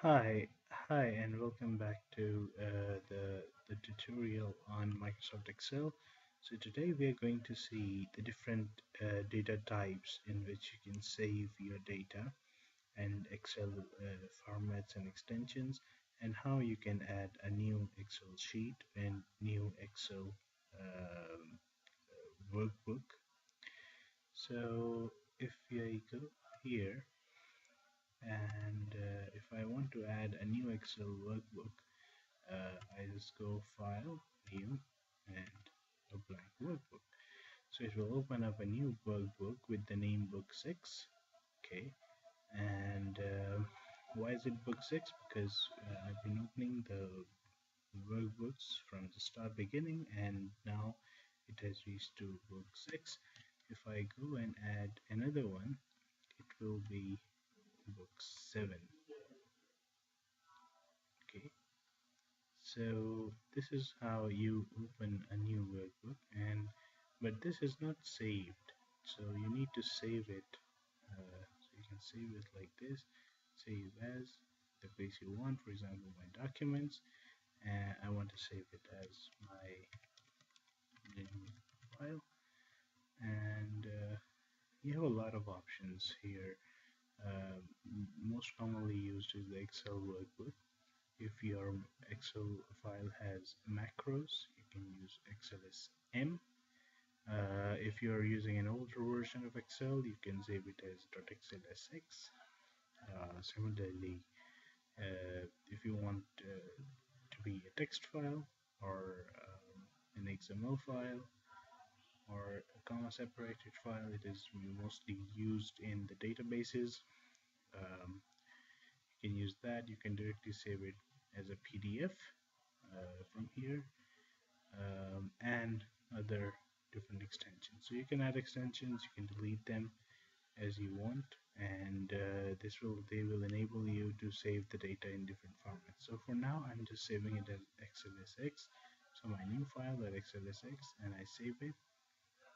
Hi, and welcome back to the tutorial on Microsoft Excel. So today we are going to see the different data types in which you can save your data and Excel formats and extensions, and how you can add a new Excel sheet and new Excel workbook. So if I go here and if I want to add a new Excel workbook, I just go File, New, and a blank workbook. So it will open up a new workbook with the name Book 6. Okay, and why is it Book 6? Because I've been opening the workbooks from the start beginning, and now it has reached to Book 6. If I go and add another one, it will be Book 7. Okay, so this is how you open a new workbook, and but this is not saved, so you need to save it. So you can save it like this: save as the place you want, for example my documents, and I want to save it as my new file. And you have a lot of options here. Most commonly used is the Excel workbook. If your Excel file has macros, you can use XLSM. If you're using an older version of Excel, you can save it as .xlsx. Similarly, if you want to be a text file or an XML file or a comma separated file, it is mostly used in the databases. You can use that. You can directly save it as a PDF from here, and other different extensions. So you can add extensions, you can delete them as you want, and they will enable you to save the data in different formats. So for now, I'm just saving it as XLSX. So my new file is XLSX, and I save it,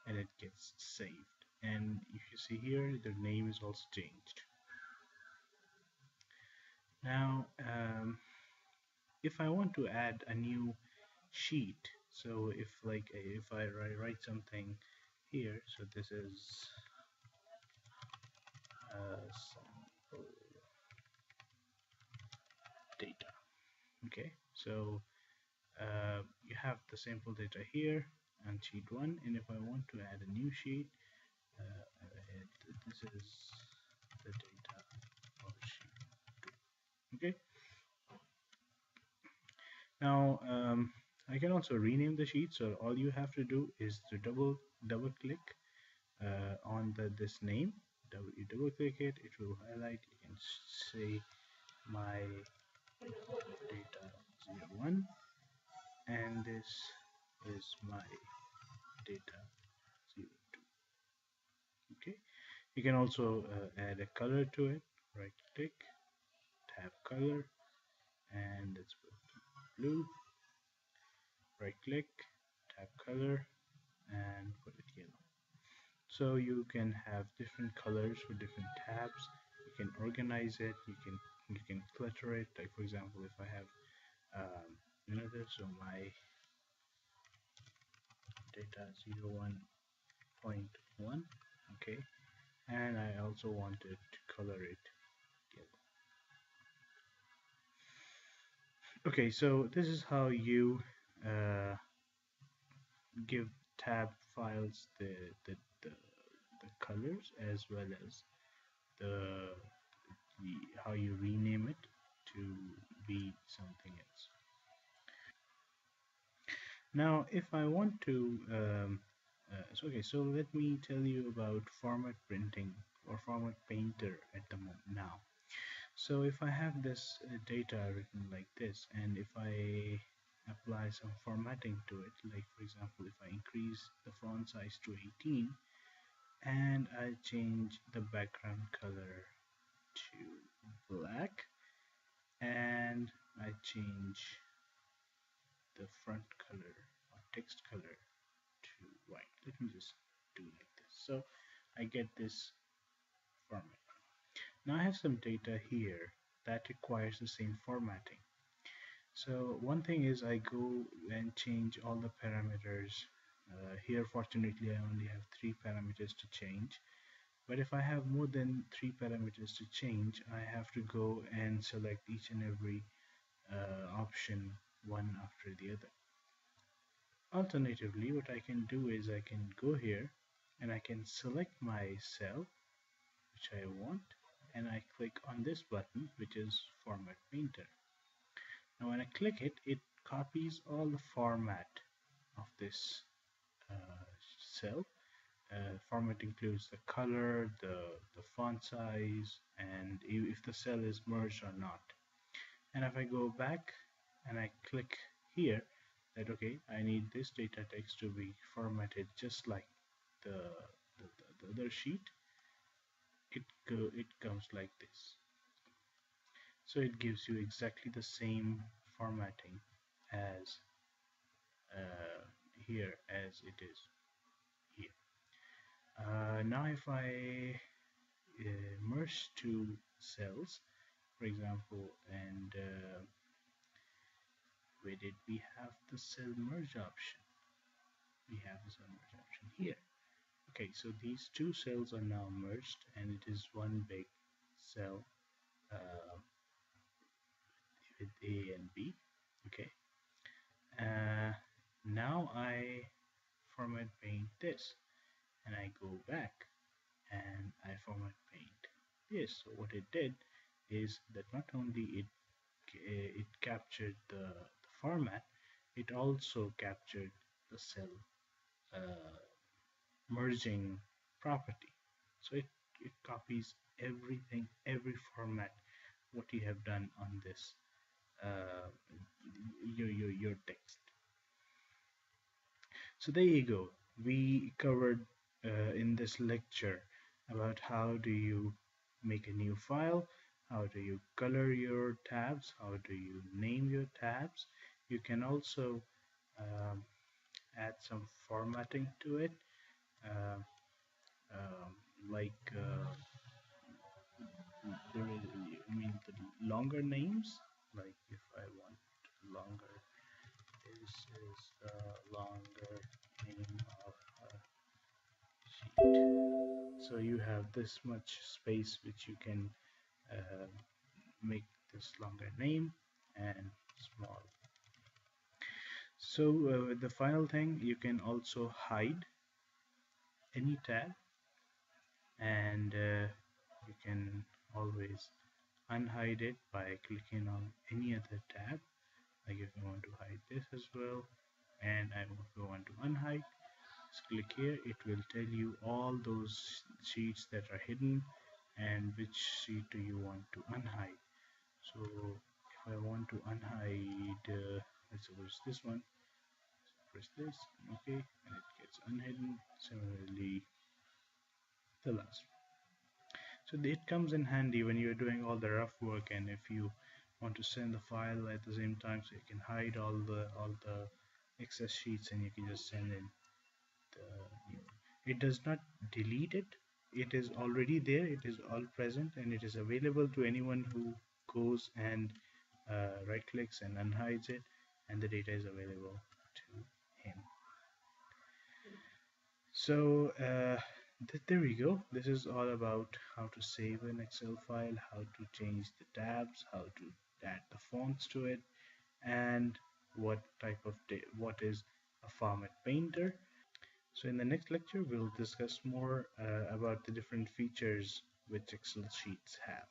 and it gets saved. And if you see here, the name is also changed. Now, if I want to add a new sheet, so if I write something here, so this is sample data. Okay, so you have the sample data here on sheet 1, and if I want to add a new sheet, this is the data of sheet 2. Okay, now I can also rename the sheet. So all you have to do is to double click on this name. You double click it, it will highlight. You can say my data 01, and this is my data 02. Okay, you can also add a color to it. Right click, tab color, and let's put blue. Right click, tab color, and put it yellow. So you can have different colors for different tabs. You can organize it. You can clutter it. Like for example, if I have another, so my data 01.1, okay, and I also wanted to color it yellow. Okay, so this is how you uh, give tab files the colors, as well as the, how you rename it to be something else. Now, if I want to, so let me tell you about format printing or format painter at the moment now. So if I have this data written like this, and if I apply some formatting to it, like for example, if I increase the font size to 18, and I change the background color to black, and I change the front color or text color to white. Let me just do like this. So I get this format. Now I have some data here, that requires the same formatting. So one thing is I go and change all the parameters. Here fortunately I only have 3 parameters to change, but if I have more than 3 parameters to change, I have to go and select each and every option one after the other. Alternatively, what I can do is I can go here and I can select my cell which I want, and I click on this button which is Format Painter. Now when I click it, it copies all the format of this cell. Format includes the color, the font size, and if the cell is merged or not. And if I go back and I click here that okay, I need this data text to be formatted just like the, the other sheet, it comes like this. So it gives you exactly the same formatting as here as it is here. Now if I merge two cells, for example, and where did we have the cell merge option? We have the cell merge option here. Okay, so these two cells are now merged and it is one big cell uh, with A and B. Okay, now I format paint this and I go back and I format paint this. So what it did is that not only it captured the format, it also captured the cell uh, merging property. So it copies everything, every format, what you have done on this uh, your text. So there you go. We covered in this lecture about how do you make a new file, how do you color your tabs, how do you name your tabs. You can also um, add some formatting to it, uh, um, like there is, I mean, the longer names. Like if I want longer, this is the longer name of a sheet. So you have this much space which you can uh, make this longer name and small. So with the final thing, you can also hide any tab, and you can always unhide it by clicking on any other tab. Like if I want to hide this as well and I want to unhide, just click here. It will tell you all those sheets that are hidden and which sheet do you want to unhide. So if I want to unhide let's suppose this one, press this, okay, and it gets unhidden. Similarly the last one. So it comes in handy when you're doing all the rough work, and if you want to send the file at the same time, so you can hide all the excess sheets and you can just send in the new. It does not delete it. It is already there. It is all present and it is available to anyone who goes and right clicks and unhides it, and the data is available to him. So there we go. This is all about how to save an Excel file, how to change the tabs, how to add the fonts to it, and what type of what is a format painter. So in the next lecture, we'll discuss more about the different features which Excel sheets have.